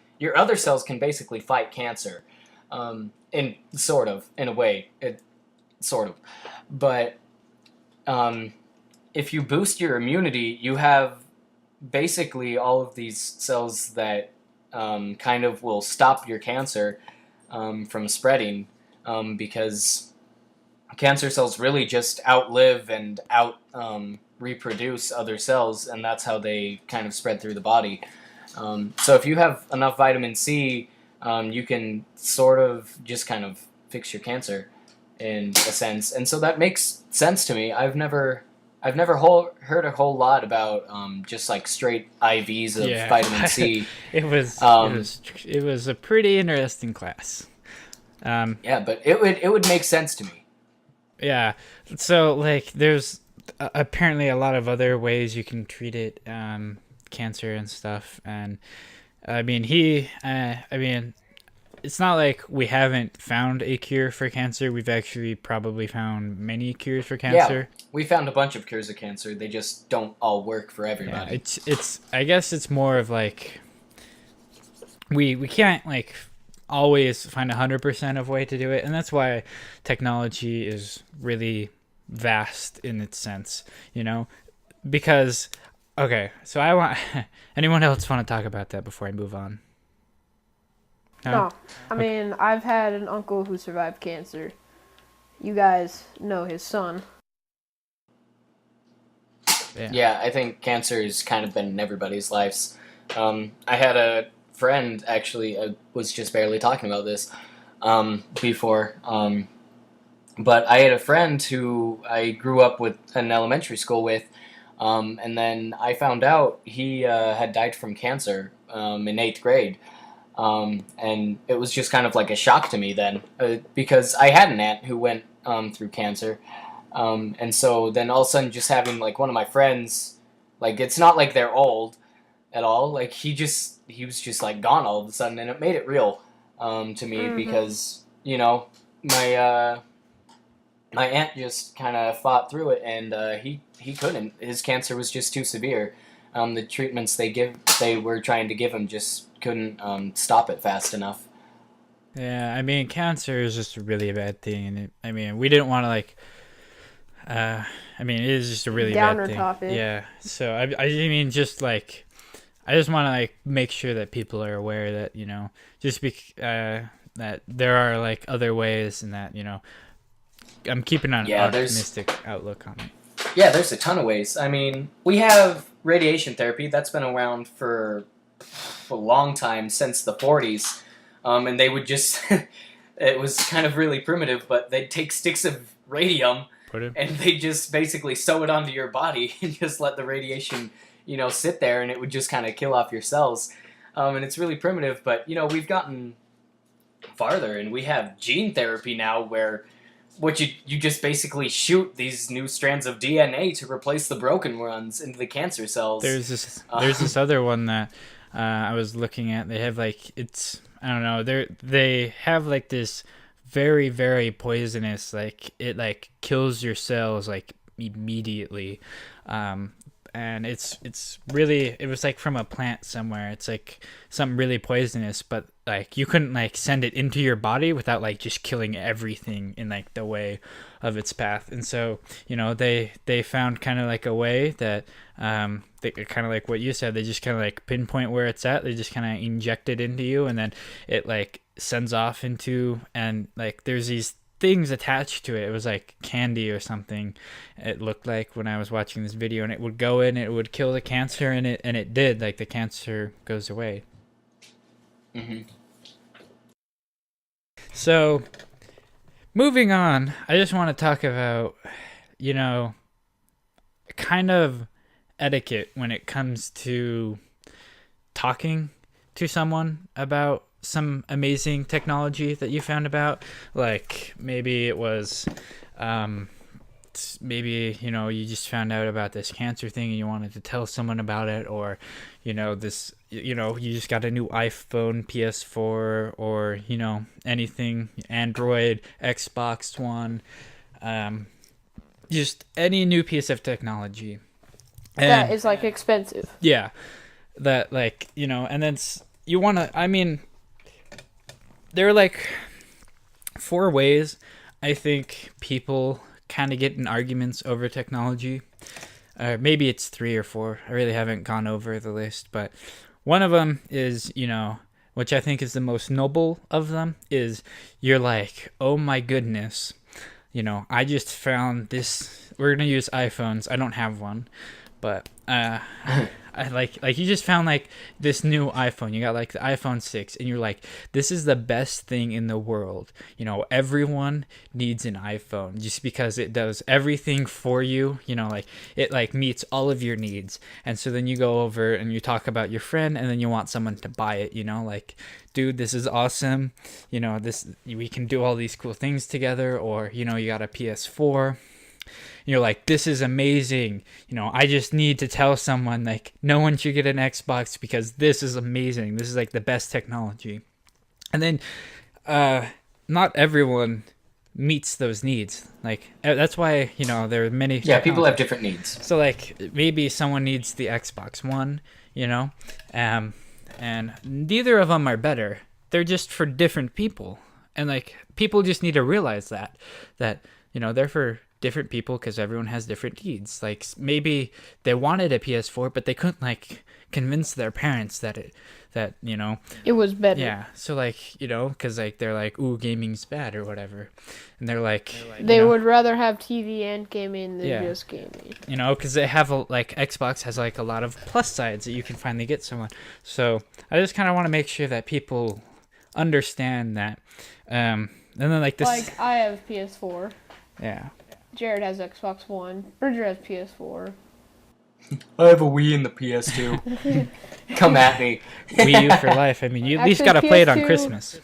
can basically fight cancer, in a way, But if you boost your immunity, you have basically all of these cells that kind of will stop your cancer from spreading, because cancer cells really just outlive and reproduce other cells, and that's how they kind of spread through the body. So if you have enough vitamin C, you can sort of just kind of fix your cancer in a sense, and so that makes sense to me. I've never heard a whole lot about just like straight IVs of vitamin C. It was a pretty interesting class. But it would make sense to me. Yeah. So like there's apparently a lot of other ways you can treat it, cancer and stuff. And I mean, it's not like we haven't found a cure for cancer. We've actually probably found many cures for cancer. Yeah, we found a bunch of cures of cancer. They just don't all work for everybody. Yeah, it's I guess it's more of like we can't like always find 100% of way to do it, and that's why technology is really vast in its sense, because okay, so I want anyone else want to talk about that before I move on? No. I mean, I've had an uncle who survived cancer. You guys know his son. Yeah, I think cancer has kind of been in everybody's lives. I had a friend, actually, I was just barely talking about this before, but I had a friend who I grew up with in elementary school with, and then I found out he had died from cancer in 8th grade. And it was just kind of like a shock to me then, because I had an aunt who went through cancer, and so then all of a sudden just having like one of my friends, like it's not like they're old at all, like he was just like gone all of a sudden, and it made it real to me, because my aunt just kind of fought through it, and he couldn't. His cancer was just too severe. The treatments they were trying to give him just couldn't stop it fast enough. Yeah, I mean, cancer is just really a bad thing, and we didn't want to like. It is just a really downer bad thing. Topic. Yeah, so I mean, just like, I just want to like make sure that people are aware that that there are like other ways, and that I'm keeping an optimistic outlook on it. Yeah, there's a ton of ways. I mean, we have radiation therapy that's been around for a long time, since the 40s, and they would just it was kind of really primitive, but they'd take sticks of radium and they just basically sew it onto your body and just let the radiation, sit there, and it would just kind of kill off your cells. And it's really primitive, but we've gotten farther, and we have gene therapy now, where what you just basically shoot these new strands of DNA to replace the broken ones into the cancer cells. There's this other one that I was looking at. They have I don't know. They have this very, very poisonous, it kills your cells immediately, and it's really, it was from a plant somewhere. It's something really poisonous, but you couldn't send it into your body without just killing everything in the way of its path. And so they found kind of a way that they kind of what you said, they just kind of pinpoint where it's at. They just kind of inject it into you, and then it sends off into, and there's these things attached to it. It was candy or something, it looked like, when I was watching this video, and it would go in, it would kill the cancer, and it did. The cancer goes away. Mm-hmm. So moving on, I just want to talk about kind of etiquette when it comes to talking to someone about some amazing technology that you found about. Maybe it was maybe you just found out about this cancer thing and you wanted to tell someone about it, or you just got a new iPhone, PS4, or anything, Android, Xbox One, just any new piece of technology, and that is expensive. Yeah, that and then you want to, I mean, there are 4 ways I think people kind of get in arguments over technology. Maybe it's 3 or 4. I really haven't gone over the list, but one of them is, which I think is the most noble of them, is you're oh my goodness, I just found this. We're gonna use iPhones. I don't have one, but I you just found this new iPhone. You got the iPhone 6, and you're this is the best thing in the world. Everyone needs an iPhone just because it does everything for you. It meets all of your needs. And so then you go over and you talk about your friend, and then you want someone to buy it. Dude, this is awesome. We can do all these cool things together. Or you got a PS4. You're this is amazing. I just need to tell someone no one should get an Xbox because this is amazing. This is the best technology. And then not everyone meets those needs. That's why, there are many. Yeah, people have different needs. So maybe someone needs the Xbox One, and neither of them are better. They're just for different people. And people just need to realize that they're for different people because everyone has different needs. Maybe they wanted a PS4, but they couldn't convince their parents that it was better. Yeah. So because they're ooh, gaming's bad or whatever, and they're they would rather have TV and gaming than just gaming. Because they have Xbox has a lot of plus sides that you can finally get someone. So I just kind of want to make sure that people understand that. And then this. I have PS4. Yeah. Jared has Xbox One. Bridger has PS4. I have a Wii and the PS2. Come at me. Wii U for life. I mean, you at least got to play it on Christmas.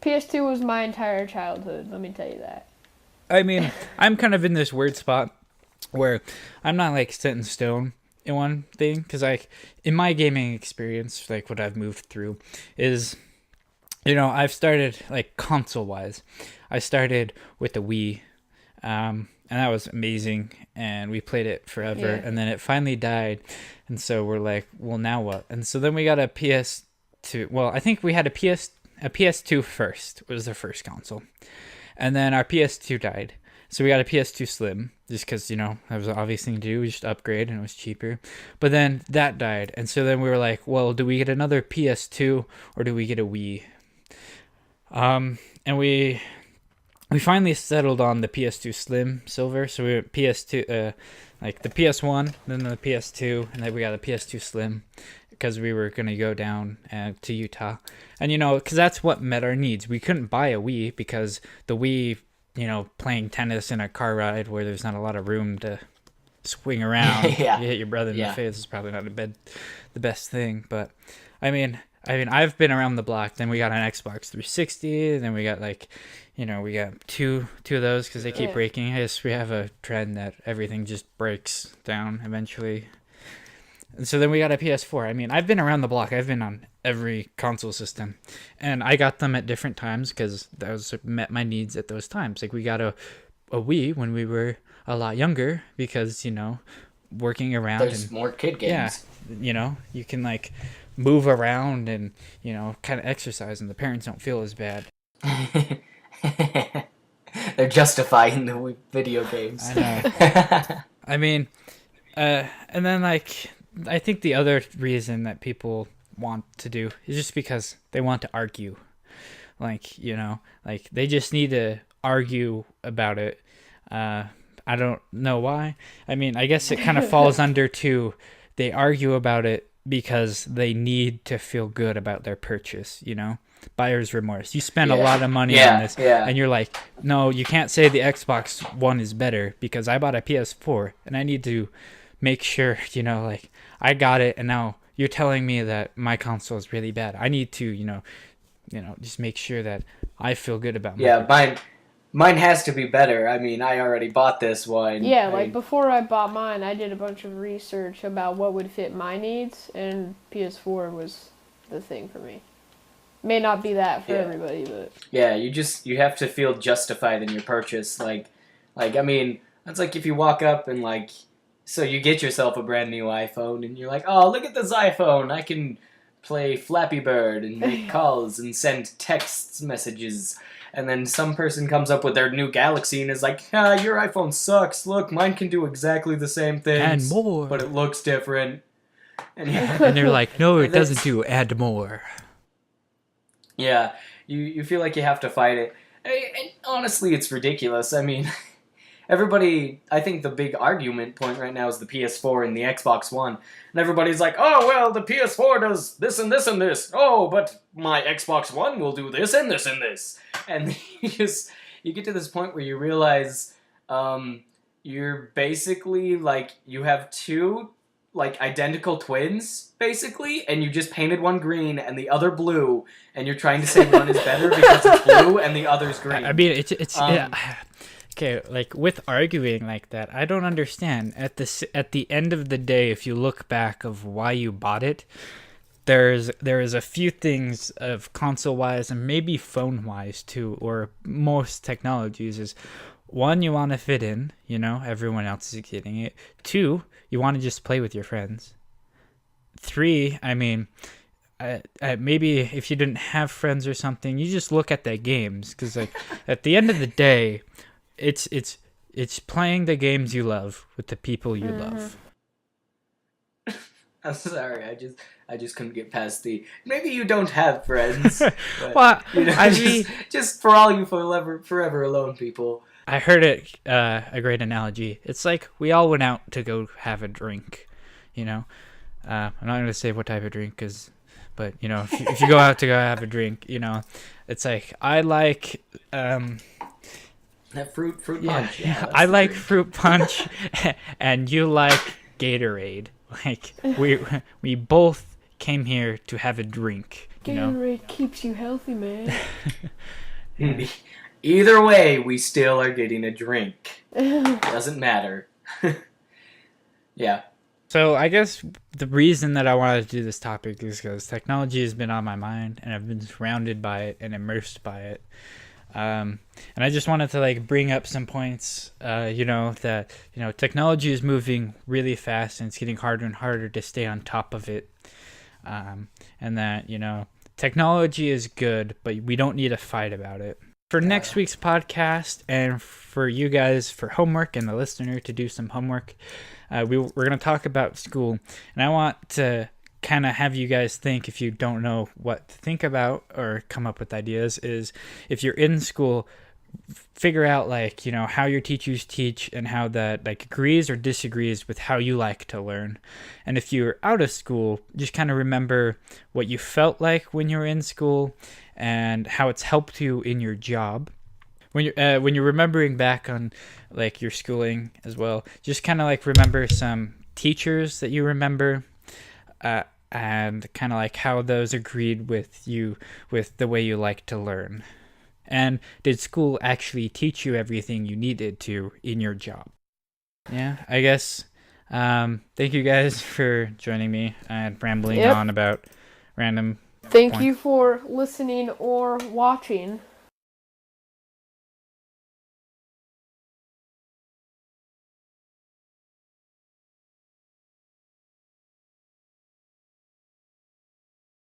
PS2 was my entire childhood, let me tell you that. I mean, I'm kind of in this weird spot where I'm not set in stone in one thing. Because in my gaming experience, what I've moved through is, I've started console-wise. I started with the Wii. And that was amazing, and we played it forever, and then it finally died, and so we're well, now what? And so then we got a PS2. Well, I think we had a PS2 first. It was the first console, and then our PS2 died, so we got a PS2 Slim, just because that was the obvious thing to do. We just upgrade, and it was cheaper. But then that died, and so then we were well, do we get another PS2 or do we get a Wii? And we finally settled on the PS2 Slim Silver. So we went PS2, the PS1, then the PS2, and then we got a PS2 Slim because we were going to go down to Utah. And, because that's what met our needs. We couldn't buy a Wii because the Wii playing tennis in a car ride where there's not a lot of room to swing around. Yeah. You hit your brother in Yeah. the face is probably not the best thing. But I mean, I've been around the block. Then we got an Xbox 360. Then we got we got two of those because they keep Yeah. breaking. I guess we have a trend that everything just breaks down eventually. And so then we got a PS4. I mean, I've been around the block. I've been on every console system, and I got them at different times because those met my needs at those times. Like we got a Wii when we were a lot younger because working around There's and more kid games. you can move around and kind of exercise, and the parents don't feel as bad. They're justifying the video games. I know. I mean, and then I think the other reason that people want to do is just because they want to argue. They just need to argue about it. I don't know why. I mean, I guess it kind of falls under they argue about it because they need to feel good about their purchase, Buyer's remorse. You spend a lot of money on this, and you're like, no, you can't say the Xbox One is better because I bought a PS4 and I need to make sure, I got it, and now you're telling me that my console is really bad. I need to, just make sure that I feel good about Mine has to be better. I mean, I already bought this one. Yeah, before I bought mine, I did a bunch of research about what would fit my needs, and PS4 was the thing for me. May not be that for everybody, but yeah, you have to feel justified in your purchase. I mean, that's like if you walk up and so you get yourself a brand new iPhone, and you're like, oh, look at this iPhone! I can play Flappy Bird and make calls and send text messages. And then some person comes up with their new Galaxy and is like, your iPhone sucks. Look, mine can do exactly the same things. And more. But it looks different. And, and they're like, no, it doesn't do. Add more. Yeah, you feel like you have to fight it. And honestly, it's ridiculous. I mean, I think the big argument point right now is the PS4 and the Xbox One. And everybody's like, oh, well, the PS4 does this and this and this. Oh, but my Xbox One will do this and this and this. And you get to this point where you realize you're basically, you have two, identical twins, basically, and you just painted one green and the other blue, and you're trying to say one is better because it's blue and the other's green. I mean, it's okay, with arguing like that, I don't understand. At the end of the day, if you look back of why you bought it, there is a few things of console-wise and maybe phone-wise too, or most technologies is, one, you want to fit in, everyone else is getting it. Two, you want to just play with your friends. Three, I mean, maybe if you didn't have friends or something, you just look at the games, because at the end of the day, it's playing the games you love with the people you love. I'm sorry, I just couldn't get past maybe you don't have friends. But, Well, I mean, just for all you forever alone people. I heard it a great analogy. It's like we all went out to go have a drink, I'm not going to say what type of drink, but if you go out to go have a drink, it's like I like That fruit punch. Yeah, I like fruit punch, and you like Gatorade. We both came here to have a drink. Gatorade keeps you healthy, man. Either way, we still are getting a drink. Doesn't matter. Yeah. So I guess the reason that I wanted to do this topic is because technology has been on my mind, and I've been surrounded by it and immersed by it. And I just wanted to bring up some points, that technology is moving really fast, and it's getting harder and harder to stay on top of it. And that technology is good, but we don't need to fight about it. For next week's podcast, and for you guys for homework and the listener to do some homework, we're going to talk about school, and I want to kind of have you guys think, if you don't know what to think about or come up with ideas, is if you're in school, figure out how your teachers teach and how that agrees or disagrees with how you like to learn. And if you're out of school, just kind of remember what you felt like when you were in school and how it's helped you in your job. when you're remembering back on like your schooling as well, just kind of like remember some teachers that you remember, and kind of like how those agreed with you with the way you like to learn. And did school actually teach you everything you needed to in your job? Yeah, I guess. Thank you guys for joining me and rambling Yep. on about random Thank point. you for listening or watching.